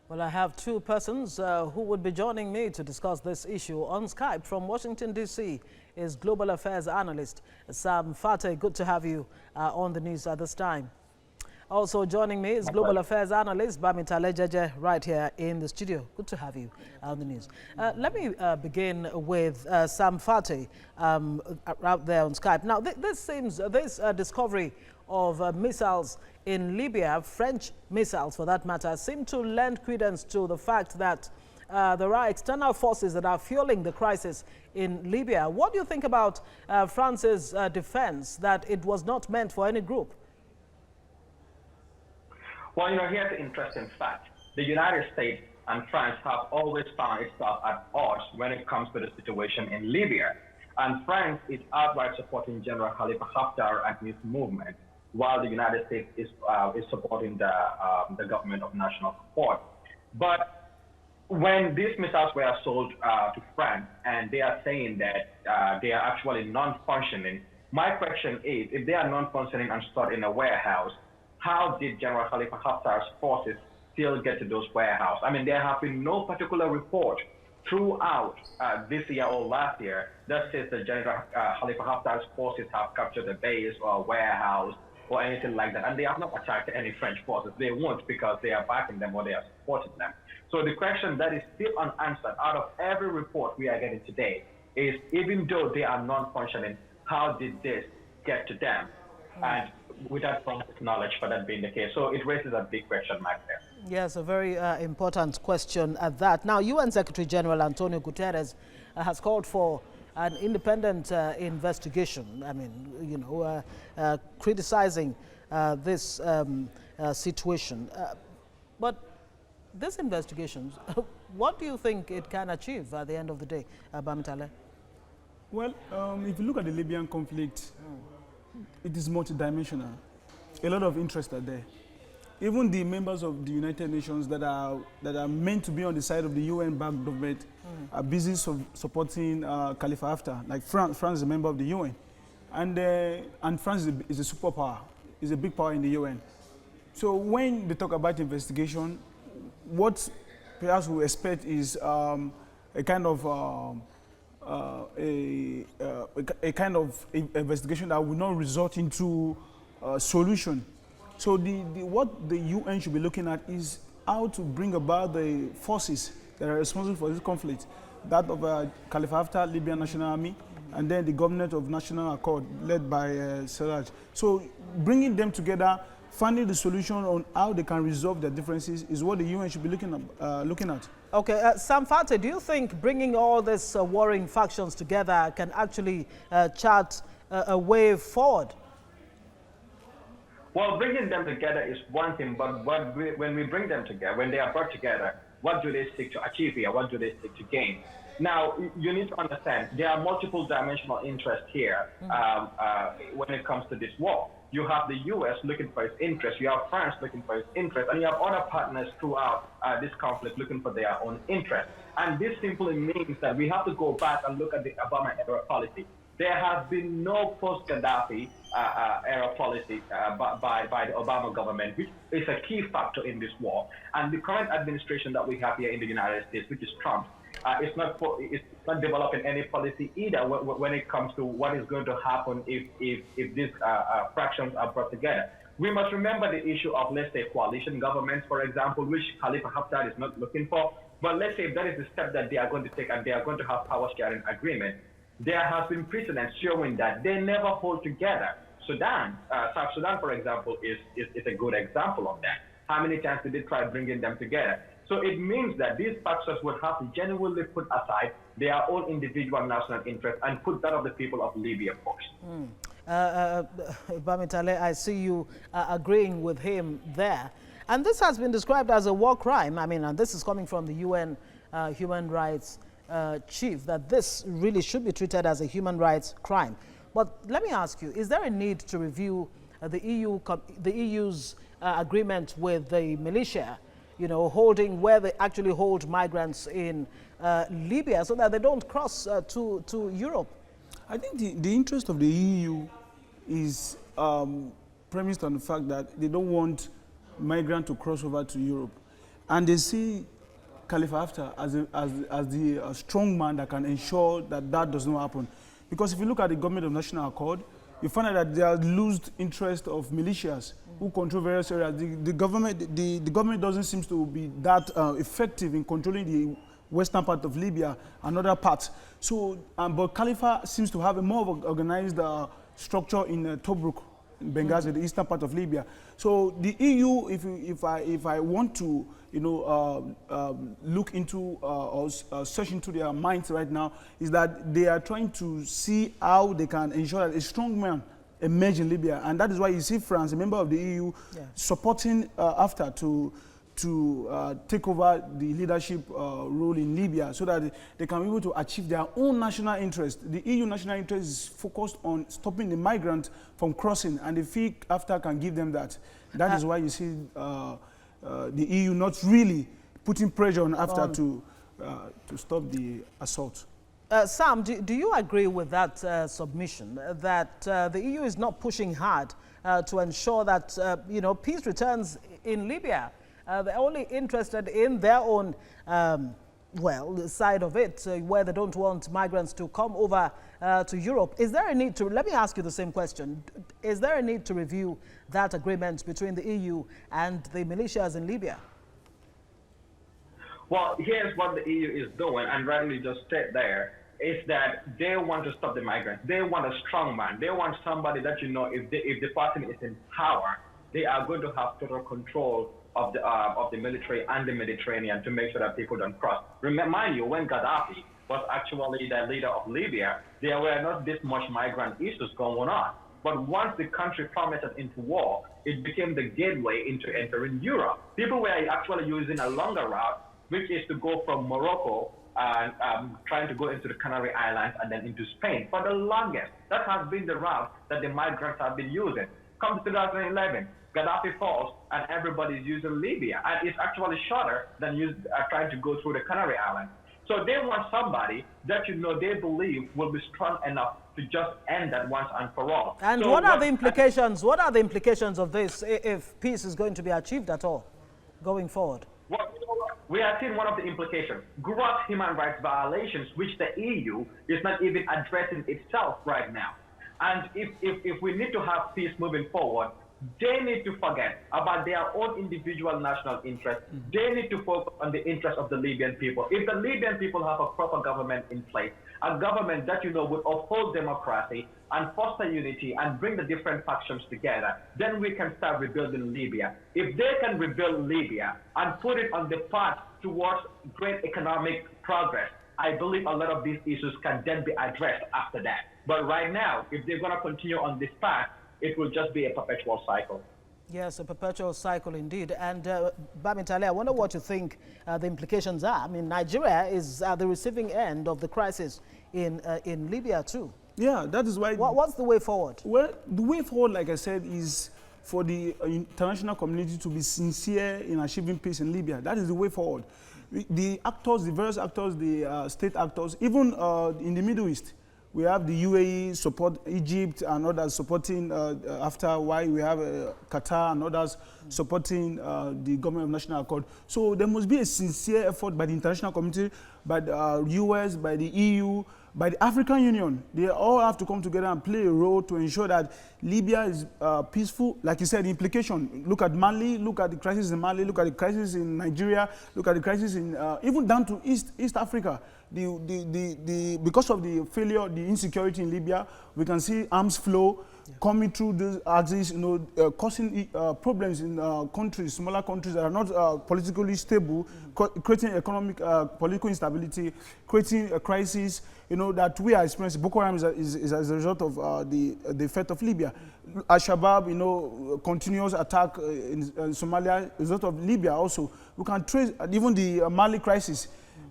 Well, I have two persons who would be joining me to discuss this issue on Skype. From Washington, D.C. is Global Affairs Analyst Sam Phatey. Good to have you on the news at this time. Also joining me is Global Affairs Analyst Bamitale right here in the studio. Good to have you on the news. Let me begin with Sam Phatey out there on Skype. Now, this discovery of missiles in Libya, French missiles for that matter, seem to lend credence to the fact that there are external forces that are fueling the crisis in Libya. What do you think about France's defense that it was not meant for any group? Well, here's the interesting fact. The United States and France have always found itself at odds when it comes to the situation in Libya. And France is outright supporting General Khalifa Haftar and his movement, while the United States is supporting the government of national support. But when these missiles were sold to France, and they are saying that they are actually non-functioning, my question is, if they are non-functioning and stored in a warehouse, how did General Khalifa Haftar's forces still get to those warehouses? I mean, there have been no particular report throughout this year or last year that says that General Khalifa Haftar's forces have captured a base or a warehouse or anything like that. And they have not attacked any French forces. They won't, because they are backing them or they are supporting them. So the question that is still unanswered out of every report we are getting today is, even though they are non-functioning, how did this get to them? And without France's knowledge for that being the case. So it raises a big question mark there. Yes, a very important question at that. Now, UN Secretary General Antonio Guterres has called for an independent investigation. I mean, criticizing this situation. But this investigation, what do you think it can achieve at the end of the day, Bamitale? Well, if you look at the Libyan conflict, it is multidimensional. A lot of interests are there. Even the members of the United Nations that are meant to be on the side of the UN-backed government are busy supporting Khalifa Haftar. Like France is a member of the UN, and France is a superpower, is a big power in the UN. So when they talk about investigation, what perhaps we expect is a kind of a kind of investigation that will not result into a solution. So what the UN should be looking at is how to bring about the forces that are responsible for this conflict, that of Khalifa Haftar, Libyan National Army, and then the government of National Accord led by Sarraj. So bringing them together, finding the solution on how they can resolve their differences is what the UN should be looking at. Okay, Sam Phatey, do you think bringing all these warring factions together can actually chart a way forward? Well, bringing them together is one thing, but when we bring them together, when they are brought together, what do they seek to achieve here? What do they seek to gain? Now, you need to understand, there are multiple dimensional interests here when it comes to this war. You have the U.S. looking for its interest, you have France looking for its interest, and you have other partners throughout this conflict looking for their own interest. And this simply means that we have to go back and look at the Obama-era policy. There has been no post-Gaddafi era policy by the Obama government, which is a key factor in this war. And the current administration that we have here in the United States, which is Trump, it's not developing any policy either when it comes to what is going to happen if these fractions are brought together. We must remember the issue of, let's say, coalition governments, for example, which Khalifa Haftar is not looking for. But let's say if that is the step that they are going to take and they are going to have power sharing agreement, there has been precedent showing that they never hold together. South Sudan, for example, is a good example of that. How many times did they try bringing them together? So it means that these factors would have to genuinely put aside their own individual national interest and put that of the people of Libya first. Bamitale, I see you agreeing with him there. And this has been described as a war crime. I mean, and this is coming from the UN human rights chief, that this really should be treated as a human rights crime. But let me ask you, is there a need to review the EU's agreement with the militia, holding where they actually hold migrants in Libya so that they don't cross to Europe? I think the interest of the EU is premised on the fact that they don't want migrants to cross over to Europe. and they see Khalifa Haftar as the strong man that can ensure that that does not happen. Because if you look at the government of national accord, you find out that there are lost interest of militias who control various areas. The government doesn't seem to be that effective in controlling the western part of Libya and other parts. So, but Khalifa seems to have a more of organized structure in Tobruk, in Benghazi, the eastern part of Libya. So the EU, if I want to, look into or search into their minds right now, is that they are trying to see how they can ensure that a strong man emerge in Libya, and that is why you see France, a member of the EU, supporting Haftar to take over the leadership role in Libya, so that they can be able to achieve their own national interest. The EU national interest is focused on stopping the migrants from crossing, and the feel Haftar can give them that. That is why you see the EU not really putting pressure on Haftar to stop the assault. Sam, do you agree with that submission that the EU is not pushing hard to ensure that peace returns in Libya? They're only interested in their own, side of it, where they don't want migrants to come over to Europe. Is there a need to, let me ask you the same question, is there a need to review that agreement between the EU and the militias in Libya? Well, here's what the EU is doing, and rightly just said there, is that they want to stop the migrants. They want a strong man. They want somebody that, if the person is in power, they are going to have total control of the military and the Mediterranean to make sure that people don't cross. Remind you, when Gaddafi was actually the leader of Libya, there were not this much migrant issues going on. But once the country plummeted into war, it became the gateway into entering Europe. People were actually using a longer route, which is to go from Morocco and trying to go into the Canary Islands and then into Spain. For the longest, that has been the route that the migrants have been using. Come to 2011, Gaddafi falls, and everybody's using Libya. And it's actually shorter than trying to go through the Canary Islands. So they want somebody that they believe will be strong enough to just end that once and for all. And so what are the implications? What are the implications of this if peace is going to be achieved at all going forward? Well, we have seen one of the implications: gross human rights violations, which the EU is not even addressing itself right now. And if we need to have peace moving forward, they need to forget about their own individual national interests. They need to focus on the interests of the Libyan people. If the Libyan people have a proper government in place, a government that would uphold democracy and foster unity and bring the different factions together, then we can start rebuilding Libya. If they can rebuild Libya and put it on the path towards great economic progress, I believe a lot of these issues can then be addressed after that. But right now, if they're going to continue on this path, it will just be a perpetual cycle. Yes, a perpetual cycle indeed. And Bamintale, I wonder what you think the implications are. I mean, Nigeria is at the receiving end of the crisis in Libya too. Yeah, that is why. What's the way forward? Well, the way forward, like I said, is for the international community to be sincere in achieving peace in Libya. That is the way forward. The actors, the various actors, the state actors, even in the Middle East, we have the UAE support Egypt and others supporting after why we have Qatar and others supporting the government of national accord. So there must be a sincere effort by the international community, by the US, by the EU, by the African Union. They all have to come together and play a role to ensure that Libya is peaceful. Like you said, the implication, look at Mali, look at the crisis in Mali, look at the crisis in Nigeria, look at the crisis in, even down to East Africa. Because of the failure, the insecurity in Libya, we can see arms flow coming through these axes, causing problems in countries, smaller countries that are not politically stable, creating economic, political instability, creating a crisis, that we are experiencing. Boko Haram is as a result of the fate of Libya. Al-Shabaab, continuous attack in Somalia, as a result of Libya also. We can trace even the Mali crisis.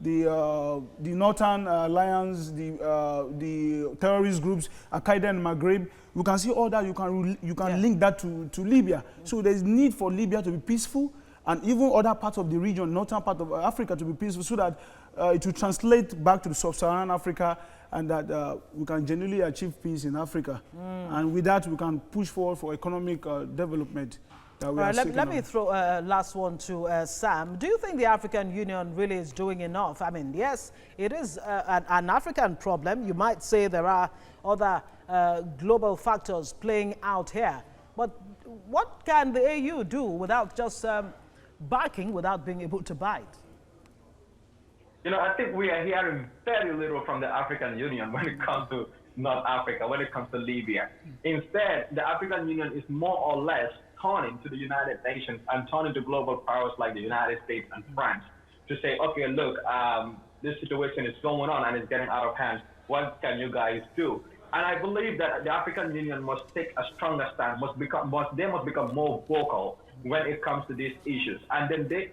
The Northern Alliance, the terrorist groups, Al-Qaeda in Maghreb, you can see all that, you can link that to Libya. So there's need for Libya to be peaceful, and even other parts of the region, northern part of Africa, to be peaceful, so that it will translate back to the sub-Saharan Africa, and that we can genuinely achieve peace in Africa. And with that, we can push forward for economic development that we All are right, sitting let me on. throw a last one to Sam. Do you think the African Union really is doing enough? I mean, yes, it is an African problem. You might say there are other global factors playing out here. But what can the AU do without just barking, without being able to bite? You know, I think we are hearing very little from the African Union when it comes to North Africa, when it comes to Libya. Instead, the African Union is more or less turning to the United Nations and turning to global powers like the United States and France to say, okay, look, this situation is going on and it's getting out of hand. What can you guys do? And I believe that the African Union must take a stronger stand, they must become more vocal when it comes to these issues. And then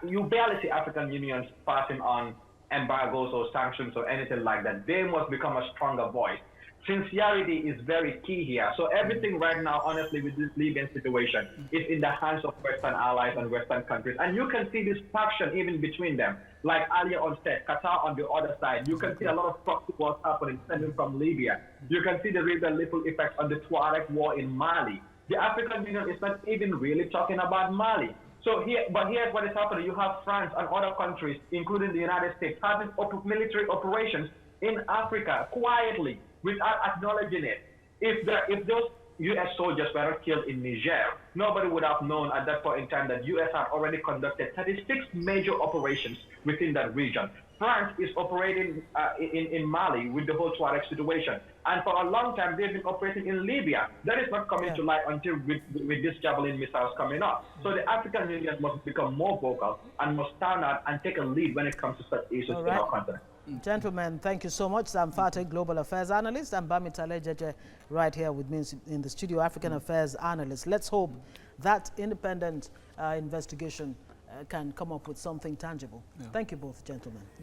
you barely see African unions passing on embargoes or sanctions or anything like that. They must become a stronger voice. Sincerity is very key here. So everything right now, honestly, with this Libyan situation, is in the hands of Western allies and Western countries. And you can see this faction even between them. Like earlier on said, Qatar on the other side. You can see a lot of proxy wars happening stemming from Libya. You can see the ripple effect on the Tuareg war in Mali. The African Union is not even really talking about Mali. So here's what is happening. You have France and other countries, including the United States, having military operations in Africa quietly without acknowledging it. If those U.S. soldiers were not killed in Niger, nobody would have known at that point in time that U.S. had already conducted 36 major operations within that region. France is operating in Mali with the whole Tuareg situation. And for a long time, they've been operating in Libya. That is not coming to light until with these Javelin missiles coming up. So the African Union must become more vocal and must stand out and take a lead when it comes to such issues in our continent. Gentlemen, thank you so much. Sam Phatey, Global Affairs Analyst, and Bami Talejeje right here with me in the studio, African Affairs Analyst. Let's hope that independent investigation can come up with something tangible. Thank you both, gentlemen.